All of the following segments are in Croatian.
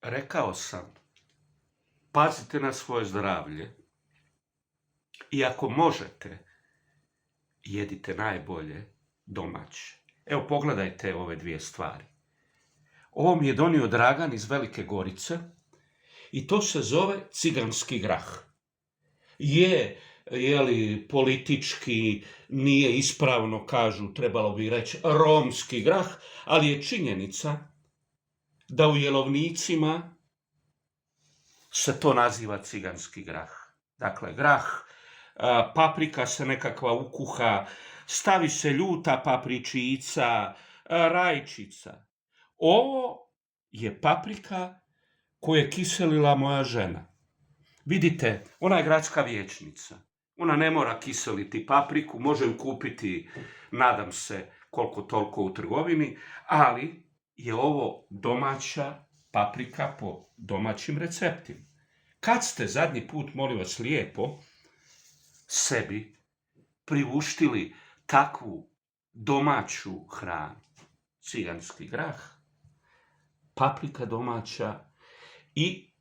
Rekao sam, pazite na svoje zdravlje i ako možete, jedite najbolje domaće. Evo, pogledajte ove dvije stvari. Ovo mi je donio Dragan iz Velike Gorice i to se zove ciganski grah. Politički nije ispravno, kažu, trebalo bi reći romski grah, ali je činjenica da u jelovnicima se to naziva ciganski grah. Dakle, grah, paprika se nekakva ukuha, stavi se ljuta papričica, rajčica. Ovo je paprika koju je kiselila moja žena. Vidite, ona je gradska vijećnica. Ona ne mora kiseliti papriku, može ju kupiti, nadam se, koliko toliko u trgovini, ali je ovo domaća paprika po domaćim receptima. Kad ste zadnji put, molim vas lijepo, sebi priuštili takvu domaću hranu? Ciganski grah, paprika domaća i,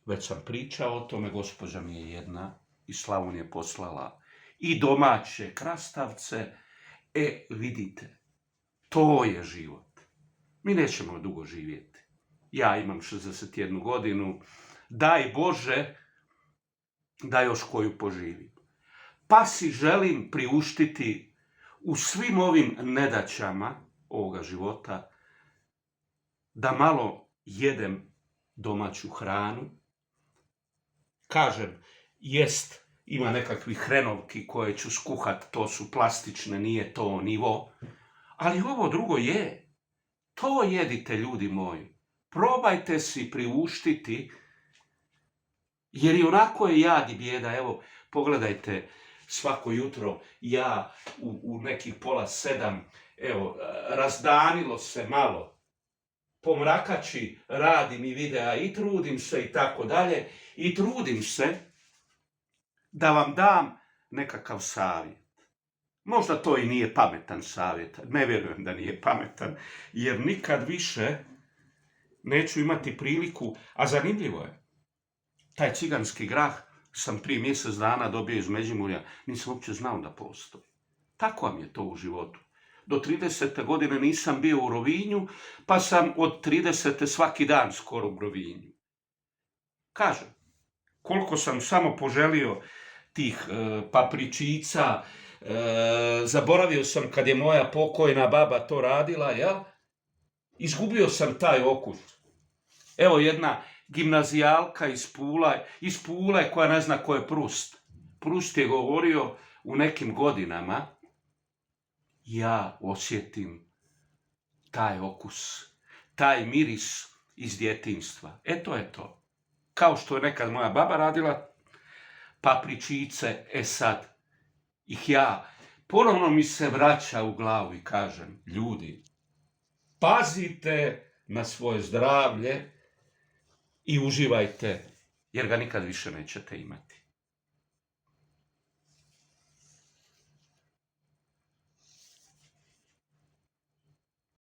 već sam pričao o tome, gospođa mi je jedna iz Slavonije poslala i domaće krastavce. Vidite, to je život. Mi nećemo dugo živjeti. Ja imam 61 godinu, daj Bože da još koju poživim. Pa si želim priuštiti u svim ovim nedaćama ovoga života da malo jedem domaću hranu. Kažem, ima nekakvih hrenovki koje ću skuhat, to su plastične, nije to nivo. Ali ovo drugo je. To jedite, ljudi moji. Probajte si priuštiti, jer i onako je jad i bijeda. Evo, pogledajte, svako jutro ja u nekih 6:30, evo, razdanilo se malo, pomrakači, radim i videa i trudim se i tako dalje. I trudim se da vam dam nekakav savjet. Možda to i nije pametan savjet, ne vjerujem da nije pametan, jer nikad više neću imati priliku, a zanimljivo je. Taj ciganski grah sam prije mjesec dana dobio iz Međimurja, nisam uopće znao da postoji. Tako vam je to u životu. Do 30. godine nisam bio u Rovinju, pa sam od 30. svaki dan skoro u Rovinju. Kažem, koliko sam samo poželio tih papričica, zaboravio sam kad je moja pokojna baba to radila, jel? Izgubio sam taj okus. Evo jedna gimnazijalka iz Pule koja ne zna ko je Prust. Prust je govorio u nekim godinama, ja osjetim taj okus, taj miris iz djetinjstva. To je to. Kao što je nekad moja baba radila papričice, sad ih ja, ponovno mi se vraća u glavu i kažem, ljudi, pazite na svoje zdravlje i uživajte, jer ga nikad više nećete imati.